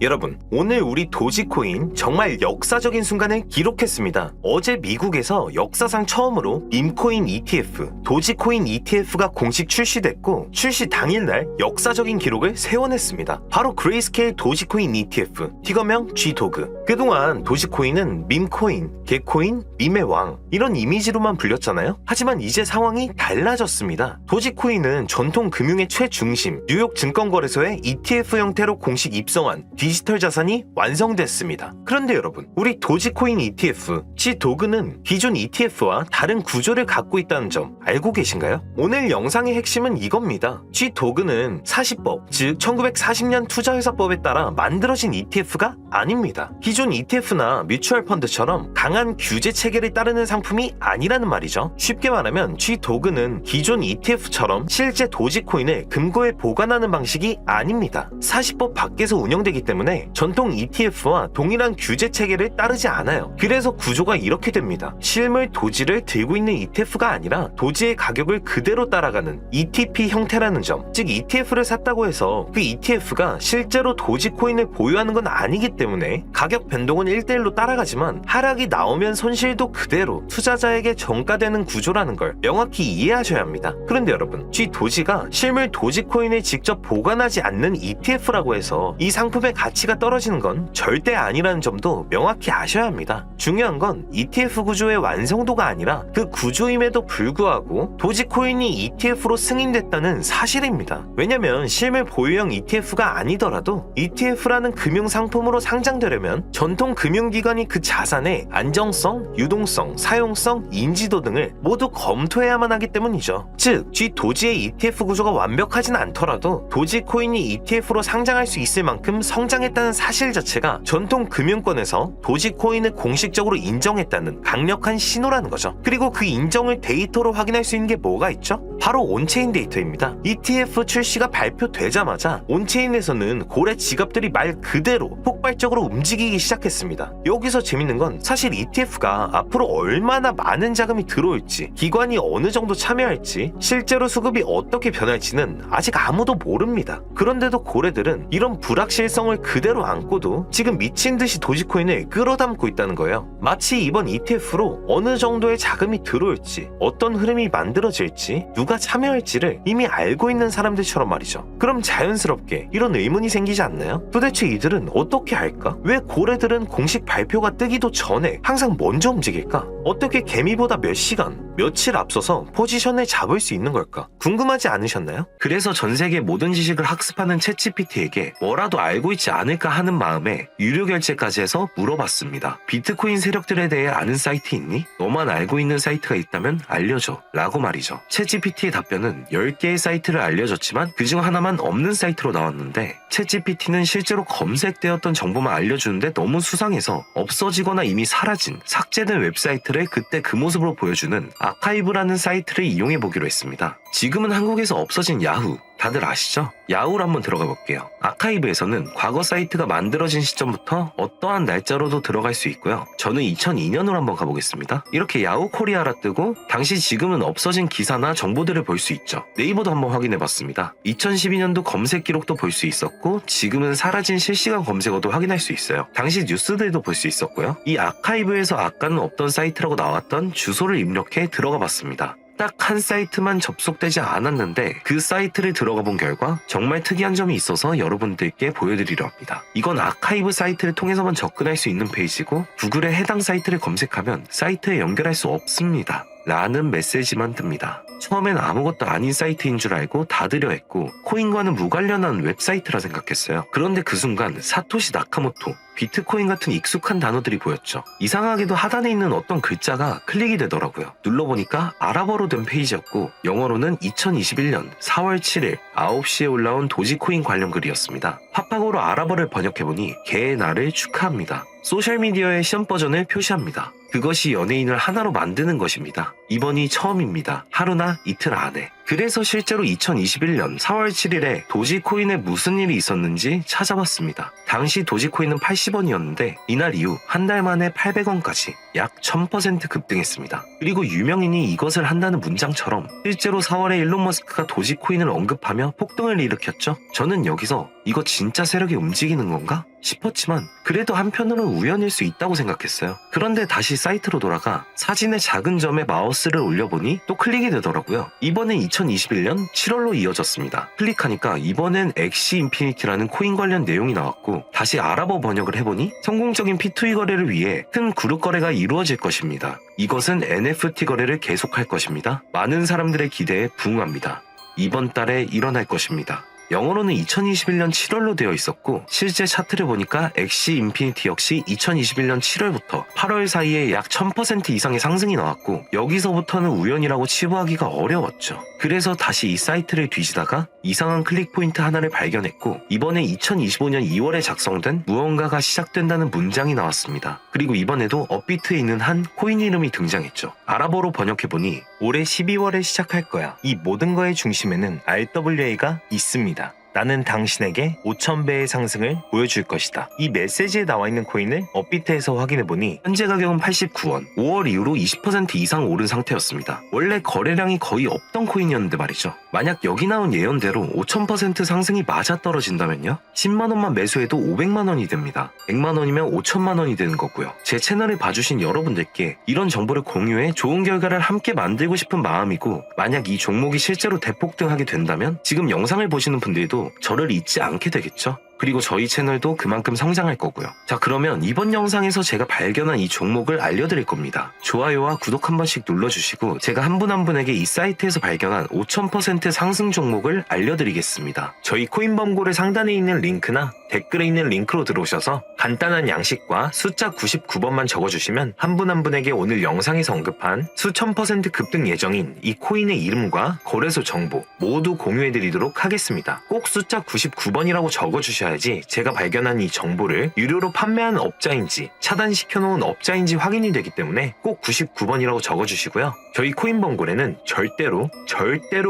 여러분, 오늘 우리 도지코인 정말 역사적인 순간을 기록했습니다. 어제 미국에서 역사상 처음으로 밈코인 ETF, 도지코인 ETF가 공식 출시됐고 출시 당일날 역사적인 기록을 세워냈습니다. 바로 그레이스케일 도지코인 ETF, 티거명 G도그. 그동안 도지코인은 밈코인, 개코인, 밈의 왕 이런 이미지로만 불렸잖아요. 하지만 이제 상황이 달라졌습니다. 도지코인은 전통 금융의 최중심, 뉴욕 증권거래소에 ETF 형태로 공식 입성한 디지털 자산이 완성됐습니다. 그런데 여러분, 우리 도지코인 ETF, G도그는 기존 ETF와 다른 구조를 갖고 있다는 점 알고 계신가요? 오늘 영상의 핵심은 이겁니다. G도그는 40법, 즉 1940년 투자회사법에 따라 만들어진 ETF가 아닙니다. 기존 ETF나 뮤추얼 펀드처럼 강한 규제 체계를 따르는 상품이 아니라는 말이죠. 쉽게 말하면 G도그는 기존 ETF처럼 실제 도지코인을 금고에 보관하는 방식이 아닙니다. 40법 밖에서 운영되기 때문에 전통 ETF와 동일한 규제 체계를 따르지 않아요. 그래서 구조가 이렇게 됩니다. 실물 도지를 들고 있는 ETF가 아니라 도지의 가격을 그대로 따라가는 ETP 형태라는 점, 즉 ETF를 샀다고 해서 그 ETF가 실제로 도지코인을 보유하는 건 아니기 때문에 가격 변동은 1대1로 따라가지만 하락이 나오면 손실도 그대로 투자자에게 전가되는 구조라는 걸 명확히 이해하셔야 합니다. 그런데 여러분, G도지가 실물 도지코인을 직접 보관하지 않는 ETF라고 해서 이 상품의 가치가 떨어지는 건 절대 아니라는 점도 명확히 아셔야 합니다. 중요한 건 ETF 구조의 완성도가 아니라 그 구조임에도 불구하고 도지코인이 ETF로 승인됐다는 사실입니다. 왜냐면 실물 보유형 ETF가 아니더라도 ETF라는 금융상품으로 상장되려면 전통 금융기관이 그 자산의 안정성, 유동성, 사용성, 인지도 등을 모두 검토해야만 하기 때문이죠. 즉, G도지의 ETF 구조가 완벽하진 않더라도 도지코인이 ETF로 상장할 수 있을 만큼 성장했다는 사실 자체가 전통 금융권에서 도지코인을 공식적으로 인정했다는 강력한 신호라는 거죠. 그리고 그 인정을 데이터로 확인할 수 있는 게 뭐가 있죠? 바로 온체인 데이터입니다. ETF 출시가 발표되자마자 온체인에서는 고래 지갑들이 말 그대로 폭발적으로 움직이기 시작했습니다. 여기서 재밌는 건 사실 ETF가 앞으로 얼마나 많은 자금이 들어올지, 기관이 어느 정도 참여할지, 실제로 수급이 어떻게 변할지는 아직 아무도 모릅니다. 그런데도 고래들은 이런 불확실성을 그대로 안고도 지금 미친 듯이 도지코인을 끌어담고 있다는 거예요. 마치 이번 ETF로 어느 정도의 자금이 들어올지, 어떤 흐름이 만들어질지, 누가 참여할지를 이미 알고 있는 사람들처럼 말이죠. 그럼 자연스럽게 이런 의문이 생기지 않나요? 도대체 이들은 어떻게 할까? 왜 고래들은 공식 발표가 뜨기도 전에 항상 먼저 움직일까? 어떻게 개미보다 몇 시간, 며칠 앞서서 포지션을 잡을 수 있는 걸까? 궁금하지 않으셨나요? 그래서 전 세계 모든 지식을 학습하는 챗GPT에게 뭐라도 알고 있지 않을까 하는 마음에 유료 결제까지 해서 물어봤습니다. 비트코인 세력들에 대해 아는 사이트 있니? 너만 알고 있는 사이트가 있다면 알려줘 라고 말이죠. 챗GPT의 답변은 10개의 사이트를 알려줬지만 그중 하나만 없는 사이트로 나왔는데 챗GPT는 실제로 검색되었던 정보만 알려주는데 너무 수상해서 없어지거나 이미 사라진, 삭제된 웹사이트를 그때 그 모습으로 보여주는 아카이브라는 사이트를 이용해보기로 했습니다. 지금은 한국에서 없어진 야후, 다들 아시죠? 야후로 한번 들어가 볼게요. 아카이브에서는 과거 사이트가 만들어진 시점부터 어떠한 날짜로도 들어갈 수 있고요. 저는 2002년으로 한번 가보겠습니다. 이렇게 야후 코리아라 뜨고 당시 지금은 없어진 기사나 정보들을 볼 수 있죠. 네이버도 한번 확인해봤습니다. 2012년도 검색 기록도 볼 수 있었고 지금은 사라진 실시간 검색어도 확인할 수 있어요. 당시 뉴스들도 볼 수 있었고요. 이 아카이브에서 아까는 없던 사이트라고 나왔던 주소를 입력해 들어가 봤습니다. 딱 한 사이트만 접속되지 않았는데 그 사이트를 들어가 본 결과 정말 특이한 점이 있어서 여러분들께 보여드리려 합니다. 이건 아카이브 사이트를 통해서만 접근할 수 있는 페이지고 구글에 해당 사이트를 검색하면 사이트에 연결할 수 없습니다. 라는 메시지만 뜹니다. 처음엔 아무것도 아닌 사이트인 줄 알고 닫으려 했고 코인과는 무관련한 웹사이트라 생각했어요. 그런데 그 순간 사토시 나카모토, 비트코인 같은 익숙한 단어들이 보였죠. 이상하게도 하단에 있는 어떤 글자가 클릭이 되더라고요. 눌러보니까 아랍어로 된 페이지였고 영어로는 2021년 4월 7일 9시에 올라온 도지코인 관련 글이었습니다. 팝하고로 아랍어를 번역해보니 개의 날을 축하합니다. 소셜미디어의 시험 버전을 표시합니다. 그것이 연예인을 하나로 만드는 것입니다. 이번이 처음입니다. 하루나 이틀 안에. 그래서 실제로 2021년 4월 7일에 도지코인에 무슨 일이 있었는지 찾아봤습니다. 당시 도지코인은 80원이었는데 이날 이후 한 달 만에 800원까지 약 1000% 급등했습니다. 그리고 유명인이 이것을 한다는 문장처럼 실제로 4월에 일론 머스크가 도지코인을 언급하며 폭등을 일으켰죠. 저는 여기서 이거 진짜 세력이 움직이는 건가? 싶었지만 그래도 한편으로는 우연일 수 있다고 생각했어요. 그런데 다시 사이트로 돌아가 사진의 작은 점에 마우스를 올려보니 또 클릭이 되더라고요. 이번엔 2021년 7월로 이어졌습니다. 클릭하니까 이번엔 엑시 인피니티라는 코인 관련 내용이 나왔고 다시 아랍어 번역을 해보니 성공적인 P2E 거래를 위해 큰 그룹 거래가 이루어질 것입니다. 이것은 NFT 거래를 계속할 것입니다. 많은 사람들의 기대에 부응합니다. 이번 달에 일어날 것입니다. 영어로는 2021년 7월로 되어 있었고 실제 차트를 보니까 엑시 인피니티 역시 2021년 7월부터 8월 사이에 약 1000% 이상의 상승이 나왔고 여기서부터는 우연이라고 치부하기가 어려웠죠. 그래서 다시 이 사이트를 뒤지다가 이상한 클릭 포인트 하나를 발견했고 이번에 2025년 2월에 작성된 무언가가 시작된다는 문장이 나왔습니다. 그리고 이번에도 업비트에 있는 한 코인 이름이 등장했죠. 아랍어로 번역해보니 올해 12월에 시작할 거야. 이 모든 거의 중심에는 RWA가 있습니다. 나는 당신에게 5000배의 상승을 보여줄 것이다. 이 메시지에 나와 있는 코인을 업비트에서 확인해보니 현재 가격은 89원, 5월 이후로 20% 이상 오른 상태였습니다. 원래 거래량이 거의 없던 코인이었는데 말이죠. 만약 여기 나온 예언대로 5000% 상승이 맞아떨어진다면요? 10만원만 매수해도 500만원이 됩니다. 100만원이면 5천만원이 되는 거고요. 제 채널을 봐주신 여러분들께 이런 정보를 공유해 좋은 결과를 함께 만들고 싶은 마음이고 만약 이 종목이 실제로 대폭등하게 된다면 지금 영상을 보시는 분들도 저를 잊지 않게 되겠죠? 그리고 저희 채널도 그만큼 성장할 거고요. 자, 그러면 이번 영상에서 제가 발견한 이 종목을 알려드릴 겁니다. 좋아요와 구독 한 번씩 눌러주시고 제가 한 분 한 분에게 이 사이트에서 발견한 5000% 상승 종목을 알려드리겠습니다. 저희 코인범고를 상단에 있는 링크나 댓글에 있는 링크로 들어오셔서 간단한 양식과 숫자 99번만 적어주시면 한 분 한 분에게 오늘 영상에서 언급한 수천 % 급등 예정인 이 코인의 이름과 거래소 정보 모두 공유해드리도록 하겠습니다. 꼭 숫자 99번이라고 적어주셔야지 제가 발견한 이 정보를 유료로 판매하는 업자인지 차단시켜놓은 업자인지 확인이 되기 때문에 꼭 99번이라고 적어주시고요. 저희 코인범고래는 절대로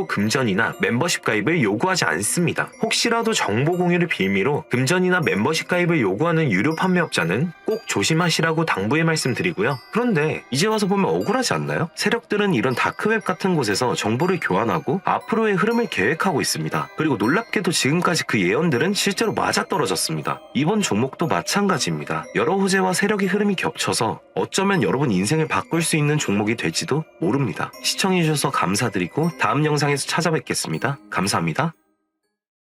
금전이나 멤버십 가입을 요구하지 않습니다. 혹시라도 정보 공유를 빌미로 금전이나 멤버십 가입을 요구하는 유료 판매업자는 꼭 조심하시라고 당부의 말씀드리고요. 그런데 이제 와서 보면 억울하지 않나요? 세력들은 이런 다크웹 같은 곳에서 정보를 교환하고 앞으로의 흐름을 계획하고 있습니다. 그리고 놀랍게도 지금까지 그 예언들은 실제로 맞아떨어졌습니다. 이번 종목도 마찬가지입니다. 여러 호재와 세력의 흐름이 겹쳐서 어쩌면 여러분 인생을 바꿀 수 있는 종목이 될지도 모릅니다. 시청해주셔서 감사드리고 다음 영상에서 찾아뵙겠습니다. 감사합니다.